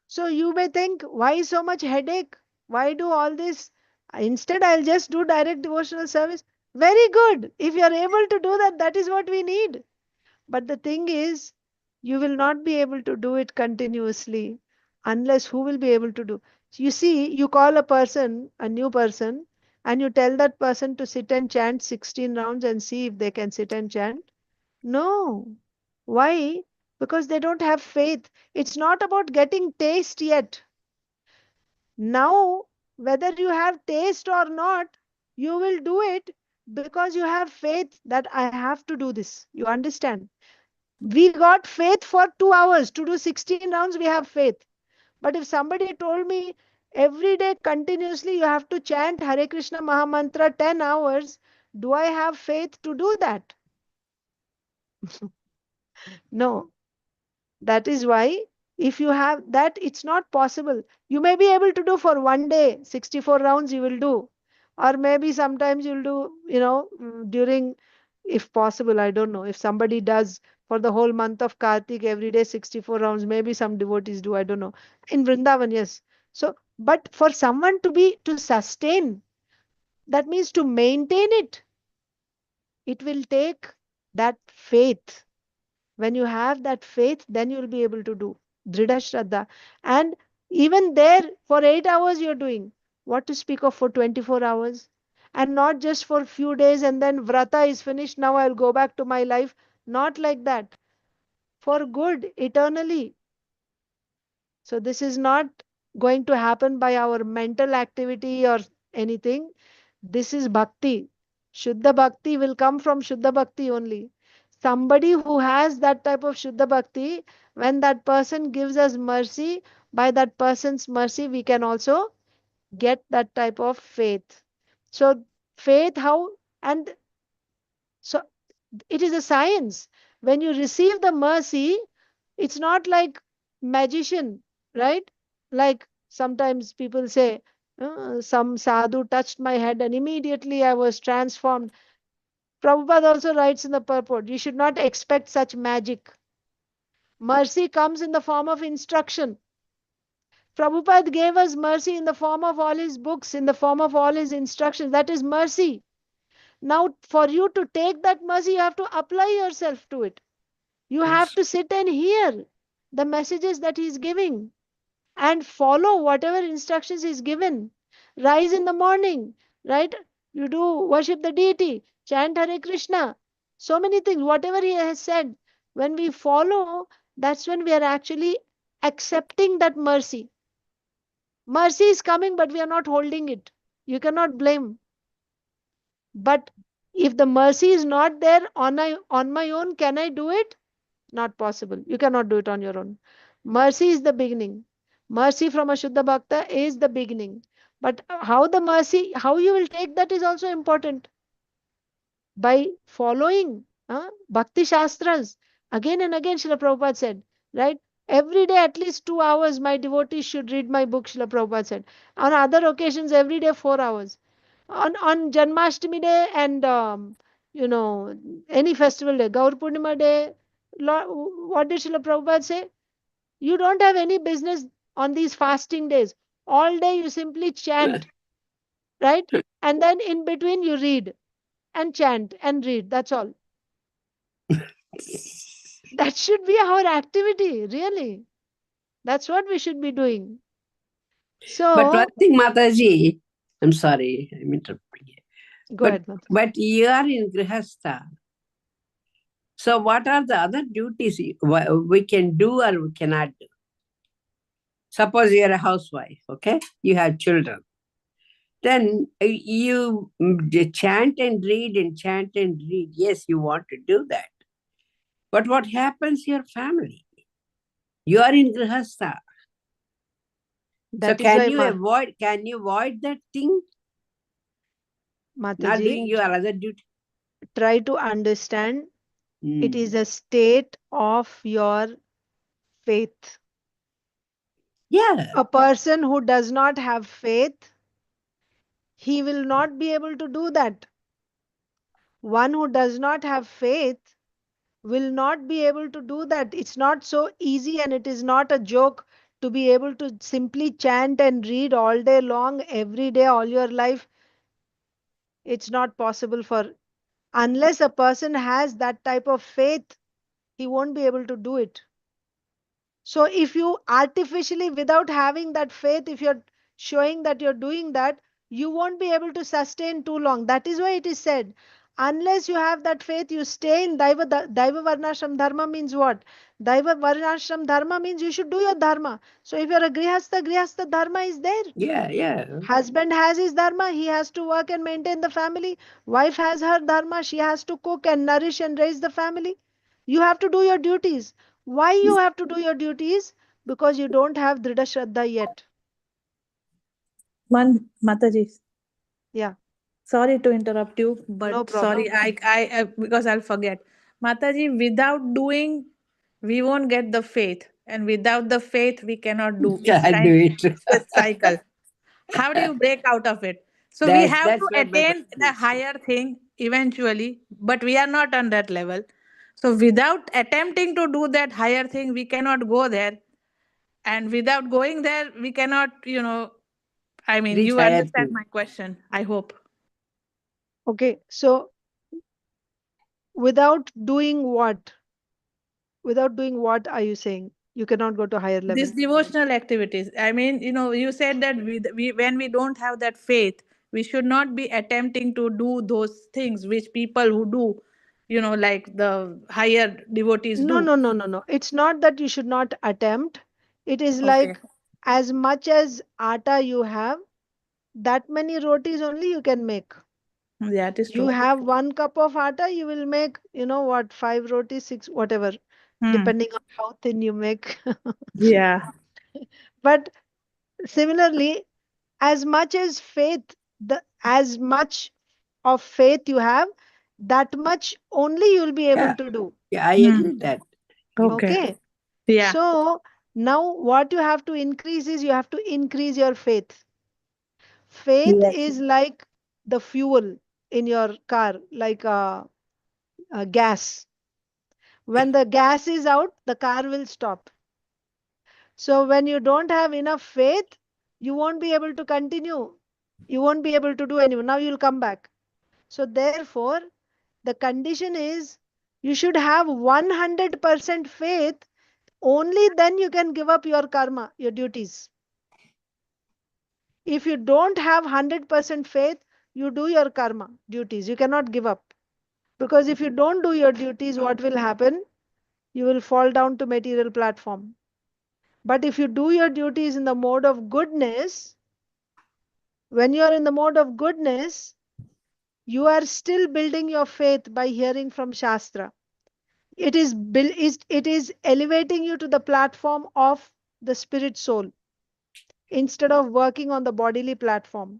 So you may think, why so much headache? Why do all this? Instead, I'll just do direct devotional service. Very good. If you are able to do that, that is what we need. But the thing is, you will not be able to do it continuously unless who will be able to do? You see, you call a person, a new person, and you tell that person to sit and chant 16 rounds and see if they can sit and chant. No. Why? Because they don't have faith. It's not about getting taste yet. Now, whether you have taste or not, you will do it because you have faith that I have to do this. You understand? We got faith for 2 hours to do 16 rounds. We have faith. But if somebody told me every day continuously you have to chant Hare Krishna Mahamantra 10 hours, do I have faith to do that? No. That is why if you have that, it's not possible. You may be able to do for one day, 64 rounds you will do. Or maybe sometimes you'll do, during, if possible, I don't know. If somebody does for the whole month of Kartik every day 64 rounds, maybe some devotees do, I don't know. In Vrindavan, yes. So, but for someone to sustain, that means to maintain it will take that faith. When you have that faith, then you will be able to do Dridha Shraddha. And even there, for 8 hours you're doing. What to speak of for 24 hours? And not just for few days and then vrata is finished, now I'll go back to my life. Not like that. For good, eternally. So this is not going to happen by our mental activity or anything. This is bhakti. Shuddha Bhakti will come from Shuddha Bhakti only. Somebody who has that type of Shuddha Bhakti, when that person gives us mercy, by that person's mercy, we can also get that type of faith. So, faith, how? And so, it is a science. When you receive the mercy, it's not like magician, right? Like sometimes people say, some sadhu touched my head and immediately I was transformed. Prabhupada also writes in the purport, you should not expect such magic. Mercy comes in the form of instruction. Prabhupada gave us mercy in the form of all his books, in the form of all his instructions. That is mercy. Now, for you to take that mercy, you have to apply yourself to it. You have to sit and hear the messages that he is giving and follow whatever instructions is given. Rise in the morning, right? You do worship the deity, chant Hare Krishna, so many things, whatever he has said. When we follow, that's when we are actually accepting that mercy. Mercy is coming, but we are not holding it. You cannot blame. But if the mercy is not there on my own, can I do it? Not possible. You cannot do it on your own. Mercy is the beginning. Mercy from a Shuddha Bhakta is the beginning. But how you will take that is also important. By following Bhakti Shastras. Again and again, Srila Prabhupada said, right? Every day, at least 2 hours, my devotees should read my book, Srila Prabhupada said. On other occasions, every day, 4 hours. On Janmashtami day and, any festival day, Gaur Purnima day, what did Srila Prabhupada say? You don't have any business on these fasting days. All day you simply chant, right? And then in between you read and chant and read. That's all. That should be our activity, really. That's what we should be doing. So, But one thing, Mataji, I'm sorry, I'm interrupting you. go ahead, Mataji. But you are in Grihastha. So what are the other duties we can do or we cannot do? Suppose you are a housewife, okay? You have children. Then you chant and read and chant and read. Yes, you want to do that. But what happens to your family? You are in Grihastha. That So is can why you avoid that thing? Not doing Mataji, your other duty. try to understand it is a state of your faith. Yeah. A person who does not have faith, he will not be able to do that. One who does not have faith will not be able to do that. It's not so easy and it is not a joke to be able to simply chant and read all day long, every day, all your life. It's not possible unless a person has that type of faith, he won't be able to do it. So if you artificially, without having that faith, if you're showing that you're doing that, you won't be able to sustain too long. That is why it is said, unless you have that faith, you stay in Daiva Varnashram Dharma means what? Daiva Varnashram Dharma means you should do your dharma. So if you're a Grihastha Dharma is there. Yeah. Husband has his dharma, he has to work and maintain the family. Wife has her dharma, she has to cook and nourish and raise the family. You have to do your duties. Why you have to do your duties? Because you don't have Dhrida Shraddha yet. Mataji, Yeah, sorry to interrupt you, no but problem. sorry, I because I'll forget. Mataji, without doing, we won't get the faith, and without the faith, we cannot do. It's I kind do of it. vicious cycle. How do you break out of it? So we have That's to what my attain question a is. higher thing eventually, but we are not on that level. So without attempting to do that higher thing, we cannot go there. And without going there, we cannot, I mean, Reach you higher understand thing. my question, I hope. Okay, so without doing what? Without doing what are you saying? You cannot go to higher level. These devotional activities. I mean, you said that when we don't have that faith, we should not be attempting to do those things which people who do, like the higher devotees No, do. no, no, no, no. It's not that you should not attempt. It is Okay. like as much as atta you have, that many rotis only you can make. Yeah, it is You true. have 1 cup of atta, you will make, 5 rotis, 6, whatever, Hmm. depending on how thin you make. Yeah. But similarly, as much as faith, as much of faith you have, that much only you will be able Yeah. to do. Yeah, I Hmm. agree with that. Okay. Okay. Yeah. So now what you have to increase is you have to increase your faith. Faith Yes. is like the fuel in your car, like a gas. When the gas is out, the car will stop. So when you don't have enough faith, you won't be able to continue. You won't be able to do anything. Now you'll come back. So therefore, the condition is you should have 100% faith. Only then you can give up your karma, your duties. If you don't have 100% faith, you do your karma, duties. You cannot give up. Because if you don't do your duties, what will happen? You will fall down to material platform. But if you do your duties in the mode of goodness, when you are in the mode of goodness, you are still building your faith by hearing from Shastra. It is elevating you to the platform of the spirit soul instead of working on the bodily platform.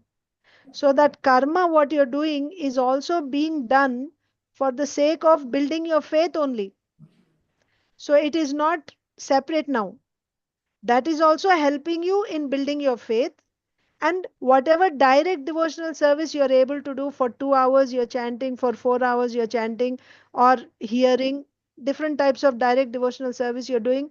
So that karma, what you're doing, is also being done for the sake of building your faith only. So it is not separate now. That is also helping you in building your faith. And whatever direct devotional service you are able to do, for 2 hours you're chanting, for 4 hours you're chanting, or hearing, different types of direct devotional service you're doing,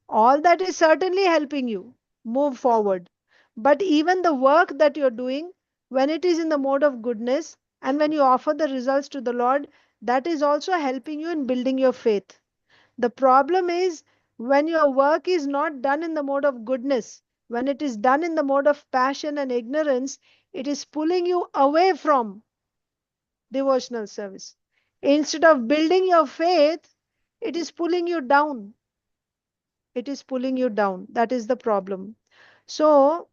all that is certainly helping you move forward. But even the work that you're doing, when it is in the mode of goodness and when you offer the results to the Lord, that is also helping you in building your faith. The problem is when your work is not done in the mode of goodness, when it is done in the mode of passion and ignorance, it is pulling you away from devotional service. Instead of building your faith, it is pulling you down. It is pulling you down. That is the problem. So,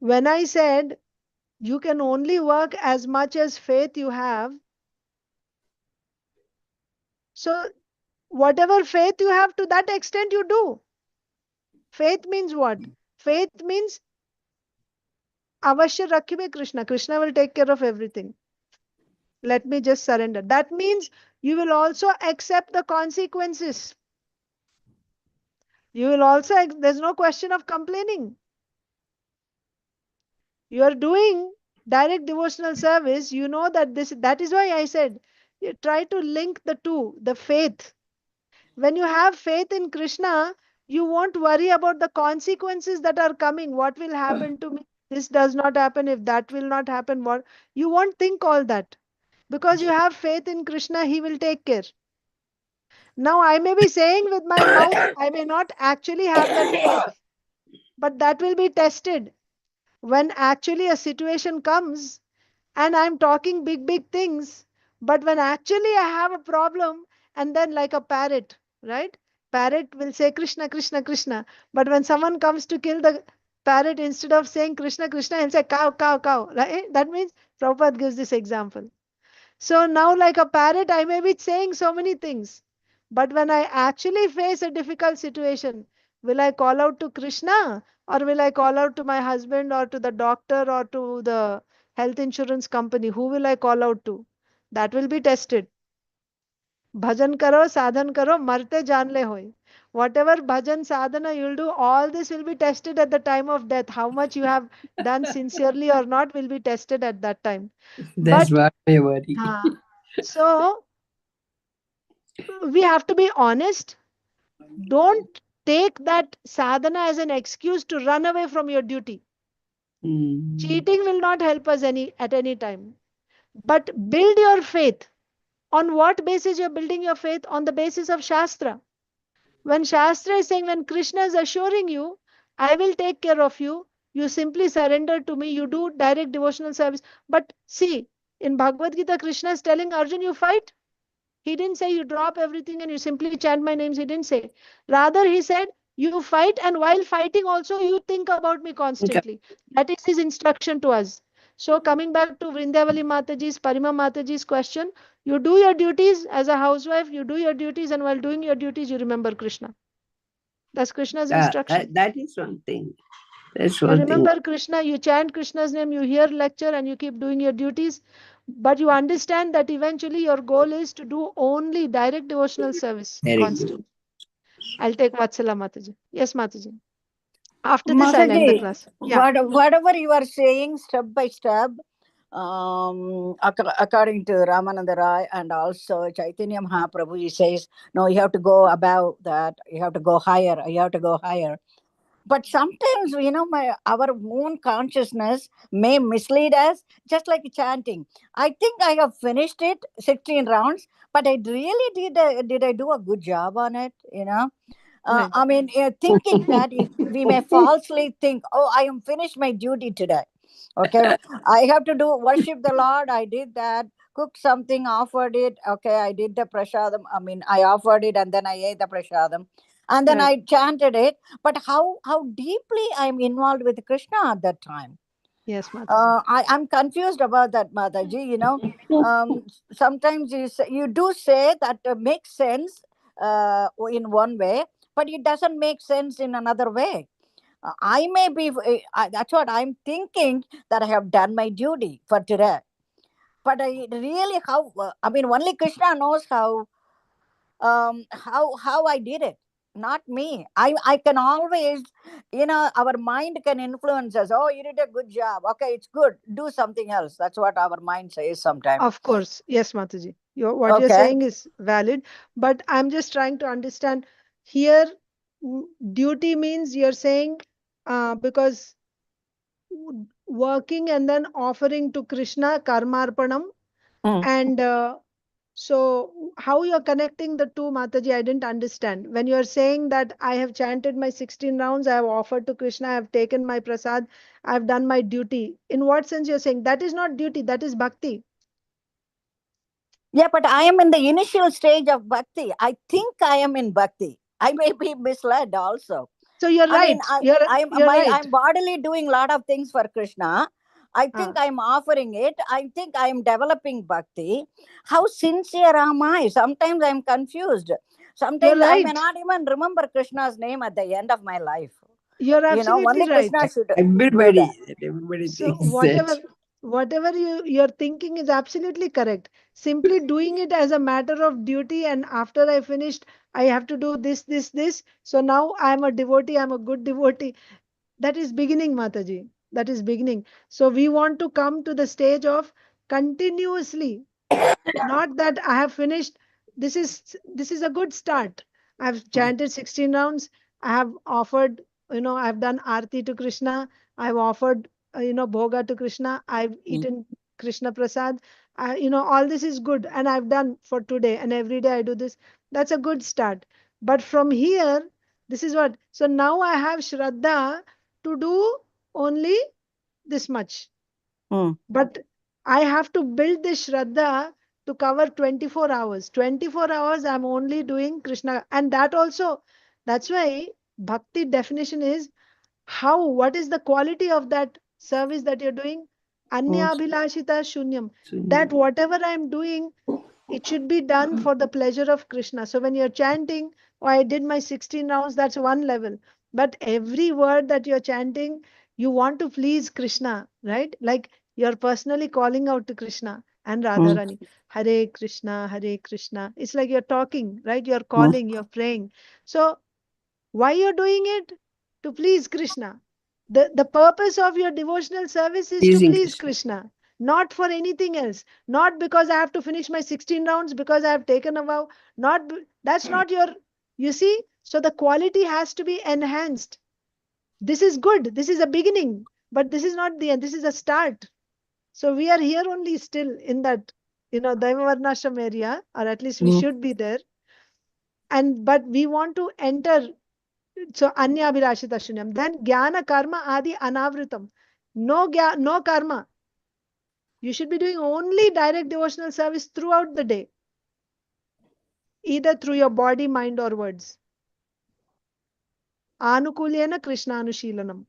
when I said you can only work as much as faith you have, so whatever faith you have, to that extent you do. Faith means what? Faith means avashya rakhibe Krishna. Krishna will take care of everything. Let me just surrender. That means you will also accept the consequences. You will also, there's no question of complaining. You are doing direct devotional service. You know that that is why I said, you try to link the two, the faith. When you have faith in Krishna, you won't worry about the consequences that are coming. What will happen to me? This does not happen. If that will not happen, what? You won't think all that. Because you have faith in Krishna, he will take care. Now, I may be saying with my mouth, I may not actually have that faith, but that will be tested when actually a situation comes and I'm talking big, big things. But when actually I have a problem, and then like a parrot, right? Parrot will say Krishna, Krishna, Krishna. But when someone comes to kill the parrot, instead of saying Krishna, Krishna, he'll say cow, cow, cow. Right? That means Prabhupada gives this example. So now, like a parrot, I may be saying so many things. But when I actually face a difficult situation, will I call out to Krishna or will I call out to my husband or to the doctor or to the health insurance company? Who will I call out to? That will be tested. Bhajan karo, sadhan karo, marte janle hoy. Whatever bhajan sadhana you'll do, all this will be tested at the time of death. How much you have done sincerely or not will be tested at that time. That's But what I worry. so we have to be honest. Don't take that sadhana as an excuse to run away from your duty. Cheating will not help us at any time. But build your faith. On what basis you're building your faith? On the basis of Shastra. When Shastra is saying, when Krishna is assuring you, I will take care of you, you simply surrender to me, you do direct devotional service. But see, in Bhagavad Gita, Krishna is telling Arjun, you fight. He didn't say you drop everything and you simply chant my names. He didn't say. Rather, he said, you fight, and while fighting also, you think about me constantly. That is his instruction to us. So coming back to Vrindavali Mataji's, Parima Mataji's question, you do your duties as a housewife, you do your duties, and while doing your duties, you remember Krishna. That's Krishna's instruction. That is one thing. That's You one thing. remember Krishna, you chant Krishna's name, you hear lecture, and you keep doing your duties. But you understand that eventually your goal is to do only direct devotional service. Very good. Constant. I'll take Vatsala Mataji. Yes, Mataji. After this, I'll end the Mataji, class. Yeah. whatever you are saying step by step, according to Ramananda Raya and also Caitanya Mahaprabhu, he says, no, you have to go above that, you have to go higher, you have to go higher. But sometimes, our own consciousness may mislead us, just like chanting. I think I have finished it, 16 rounds, but I really did I do a good job on it, Right. I mean, thinking that if we may falsely think, oh, I am finished my duty today. Okay, I have to do worship the Lord. I did that. Cook something, offered it. Okay, I did the prasadam. I mean, I offered it and then I ate the prasadam, and then Right. I chanted it. But how deeply I'm involved with Krishna at that time? Yes, Mataji. I'm confused about that, Mataji. Sometimes you do say that makes sense in one way, but it doesn't make sense in another way. I may be, that's what I'm thinking, that I have done my duty for today. But I really, only Krishna knows how I did it, not me. I can always, our mind can influence us. Oh, you did a good job. Okay, it's good. Do something else. That's what our mind says sometimes. Of course. Yes, Mataji. What you're Okay. saying is valid, but I'm just trying to understand here. Duty means you're saying because working and then offering to Krishna, karmarpanam, and so how you're connecting the two, Mataji, I didn't understand. When you're saying that I have chanted my 16 rounds, I have offered to Krishna, I have taken my prasad, I have done my duty. In what sense you're saying? That is not duty, that is bhakti. Yeah, but I am in the initial stage of bhakti. I think I am in bhakti. I may be misled also. So you're right. You're right. I'm bodily doing a lot of things for Krishna. I think I'm offering it. I think I'm developing bhakti. How sincere am I? Sometimes I'm confused. Sometimes I may not even remember Krishna's name at the end of my life. You're absolutely only right. Krishna should Everybody So thinks whatever you're thinking is absolutely correct. Simply doing it as a matter of duty, and after I finished, I have to do this, this, this. So now I'm a devotee, I'm a good devotee. That is beginning, Mataji. That is beginning. So we want to come to the stage of continuously, not that I have finished. This is a good start. I've chanted 16 rounds. I have offered, I've done arti to Krishna. I've offered, bhoga to Krishna. I've eaten Krishna prasad. All this is good, and I've done for today, and every day I do this. That's a good start. But from here, this is what. So now I have Shraddha to do only this much. But I have to build this Shraddha to cover 24 hours. 24 hours I'm only doing Krishna. And that's why bhakti definition is what is the quality of that service that you're doing? Anyabhilashita shunyam. That whatever I'm doing, it should be done for the pleasure of Krishna. So when you're chanting, I did my 16 rounds, that's one level. But every word that you're chanting, you want to please Krishna, right? Like you're personally calling out to Krishna and Radharani. Hare Krishna, Hare Krishna. It's like you're talking, right? You're calling, you're praying. So why you're doing it? To please Krishna. The purpose of your devotional service is to please Krishna, not for anything else. Not because I have to finish my 16 rounds, because I have taken a vow. That's not you see. So the quality has to be enhanced. This is good. This is a beginning, but this is not the end. This is a start. So we are here only still in that, Daivavarnashram area, or at least we should be there. But we want to enter. So anya abhilashita shunyam. Then jnana karma adi anavritam. No karma. You should be doing only direct devotional service throughout the day, either through your body, mind, or words. Anukulyena Krishna anushilanam.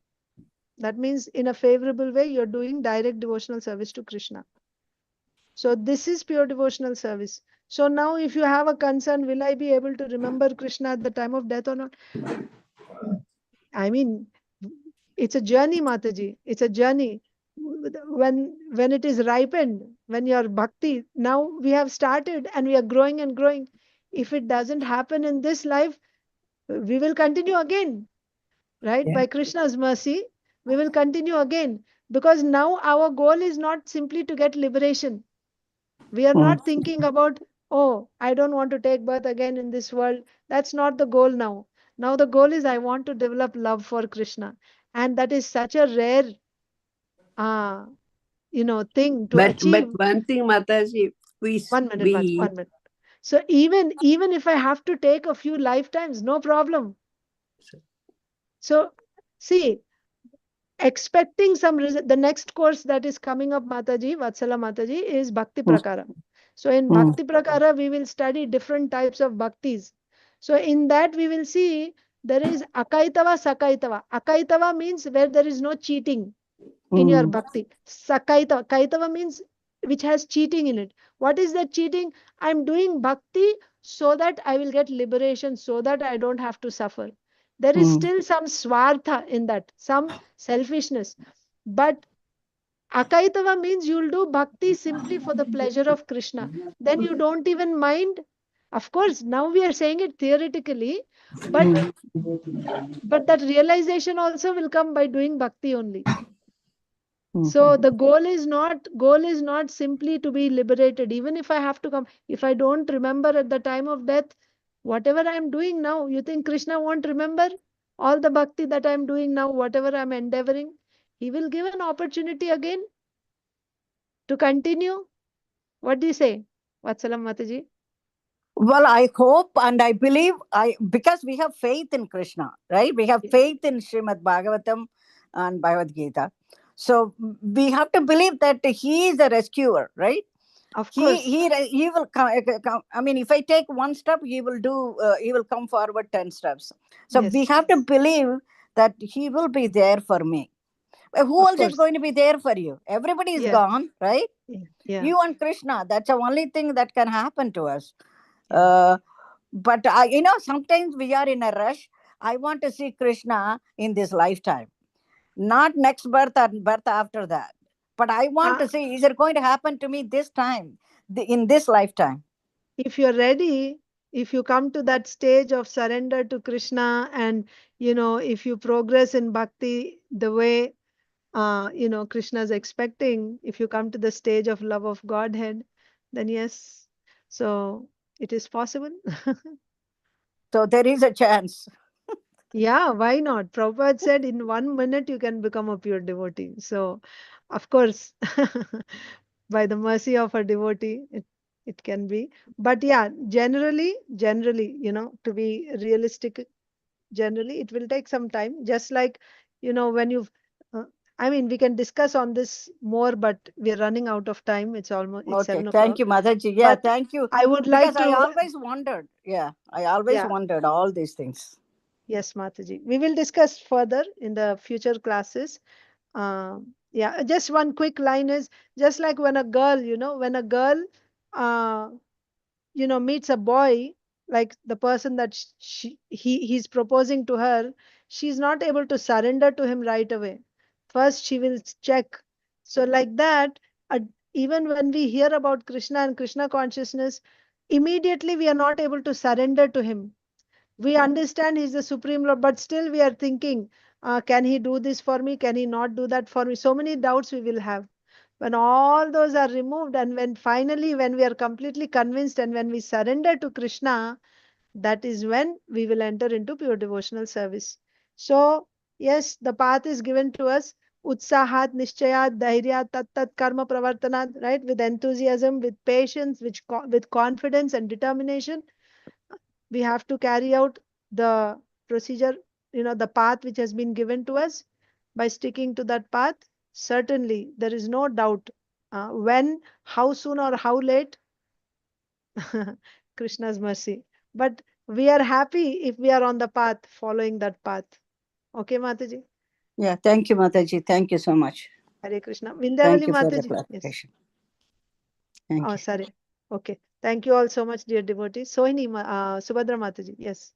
That means in a favorable way, you're doing direct devotional service to Krishna. So this is pure devotional service. So now if you have a concern, will I be able to remember Krishna at the time of death or not? I mean, it's a journey, Mataji. It's a journey. When it is ripened, when your bhakti, now we have started and we are growing and growing. If it doesn't happen in this life, we will continue again, right? Yeah. By Krishna's mercy, we will continue again. Because now our goal is not simply to get liberation. We are not thinking about, oh, I don't want to take birth again in this world. That's not the goal now. Now the goal is I want to develop love for Krishna. And that is such a rare thing to But achieve. one thing, Mataji, One minute. So even if I have to take a few lifetimes, no problem. So see, expecting some result. The next course that is coming up, Mataji, Vatsala Mataji, is Bhakti Prakara. So in Bhakti Prakara, we will study different types of bhaktis. So in that we will see there is Akaitava, Sakaitava. Akaitava means where there is no cheating in your bhakti. Sakaitava. Kaitava means which has cheating in it. What is that cheating? I'm doing bhakti so that I will get liberation, so that I don't have to suffer. There is still some swartha in that, some selfishness. But Akaitava means you'll do bhakti simply for the pleasure of Krishna. Then you don't even mind. Of course, now we are saying it theoretically, but that realization also will come by doing bhakti only. So the goal is not simply to be liberated. Even if I have to come, if I don't remember at the time of death, whatever I am doing now, you think Krishna won't remember all the bhakti that I am doing now, whatever I am endeavoring? He will give an opportunity again to continue. What do you say, Vatsalam Mataji? Well, I hope and I believe because we have faith in Krishna, right? We have faith in Srimad Bhagavatam and Bhagavad Gita. So we have to believe that he is the rescuer, right? Of course. He will come. I mean, if I take one step, he will do. He will come forward 10 steps. So Yes. we have to believe that he will be there for me. Who Of else is course. going to be there for you? Everybody is Yeah. gone, right? Yeah. You and Krishna. That's the only thing that can happen to us. Yeah. But sometimes we are in a rush. I want to see Krishna in this lifetime, not next birth or birth after that. But I want to see, is it going to happen to me this time, in this lifetime? If you're ready, if you come to that stage of surrender to Krishna, and if you progress in bhakti the way Krishna is expecting, if you come to the stage of love of Godhead, then yes, so it is possible. So there is a chance. Yeah, why not? Prabhupada said in 1 minute you can become a pure devotee. So, of course, by the mercy of a devotee, it can be. But yeah, generally, to be realistic, generally, it will take some time. Just like, when you've, I mean, we can discuss on this more, but we're running out of time. It's 7 o'clock. Thank you, Mataji. Yeah, But thank you. I would like Because I to, always wondered. Yeah, I always wondered all these things. yes, Mataji. We will discuss further in the future classes. Yeah, just one quick line is just like when a girl, meets a boy, like the person that he's proposing to her, she's not able to surrender to him right away. First, she will check. So like that, even when we hear about Krishna and Krishna consciousness, immediately we are not able to surrender to him. We understand he's the Supreme Lord, but still we are thinking, can he do this for me? Can he not do that for me? So many doubts we will have. When all those are removed, and when we are completely convinced, and when we surrender to Krishna, that is when we will enter into pure devotional service. So, yes, the path is given to us. Utsahat, Nishchayat, Dhairyat, Tat Karma Pravartanat, right? With enthusiasm, with patience, with confidence and determination, we have to carry out the procedure, the path which has been given to us. By sticking to that path, certainly there is no doubt when, how soon, or how late, Krishna's mercy. But we are happy if we are on the path, following that path. Okay, Mataji? Yeah, thank you, Mataji. Thank you so much. Hare Krishna. Thank Vindhyavali you for the Mataji. Yes. clarification. Thank Oh, you. sorry. Okay. Thank you all so much, dear devotees. Sohini, Subhadra Mataji. Yes.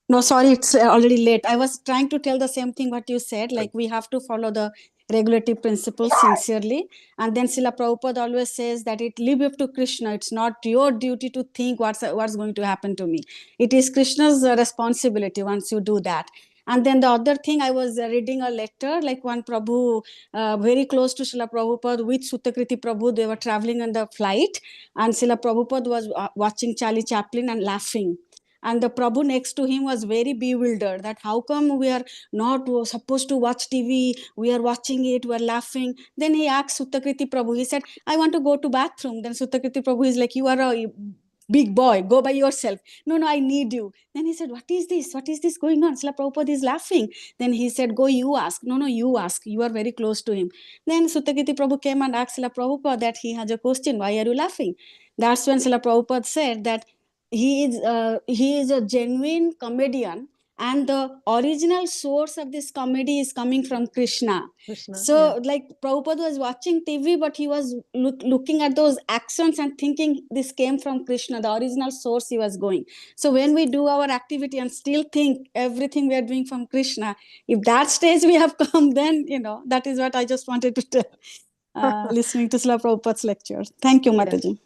No, sorry, it's already late. I was trying to tell the same thing what you said, like we have to follow the regulative principles sincerely. And then Srila Prabhupada always says that it leave up to Krishna. It's not your duty to think what's going to happen to me. It is Krishna's responsibility once you do that. And then the other thing, I was reading a letter, like one Prabhu, very close to Srila Prabhupada with Suttakriti Prabhu, they were traveling on the flight, and Srila Prabhupada was watching Charlie Chaplin and laughing. And the Prabhu next to him was very bewildered that how come we are not supposed to watch TV, we are watching it, we are laughing. Then he asked Suttakriti Prabhu, he said, I want to go to bathroom. Then Suttakriti Prabhu is like, you are a big boy, go by yourself. No, I need you. Then he said, what is this? What is this going on? Srila Prabhupada is laughing. Then he said, go, you ask. No, you ask. You are very close to him. Then Suttakriti Prabhu came and asked Srila Prabhupada that he has a question. Why are you laughing? That's when Srila Prabhupada said that he is a genuine comedian, and the original source of this comedy is coming from Krishna. So like Prabhupada was watching TV, but he was looking at those actions and thinking this came from Krishna, the original source he was going. So when we do our activity and still think everything we are doing from Krishna, if that stage we have come, then that is what I just wanted to tell listening to Srila Prabhupada's lecture. Thank you, Mataji.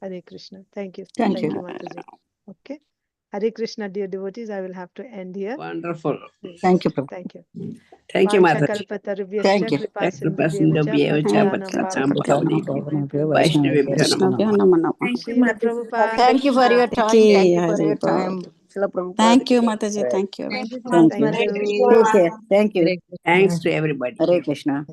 Hare Krishna. Thank you. Thank you. Mataji. Okay. Hare Krishna, dear devotees. I will have to end here. Wonderful. Thank you, Prabhu. Thank you. Thank you, Mataji. Thank you. Thank you for your time. Thank you for your time. Thank you, Mataji. Thank you. Thank you. Take care. Thank you. Thanks to everybody. Hare Krishna.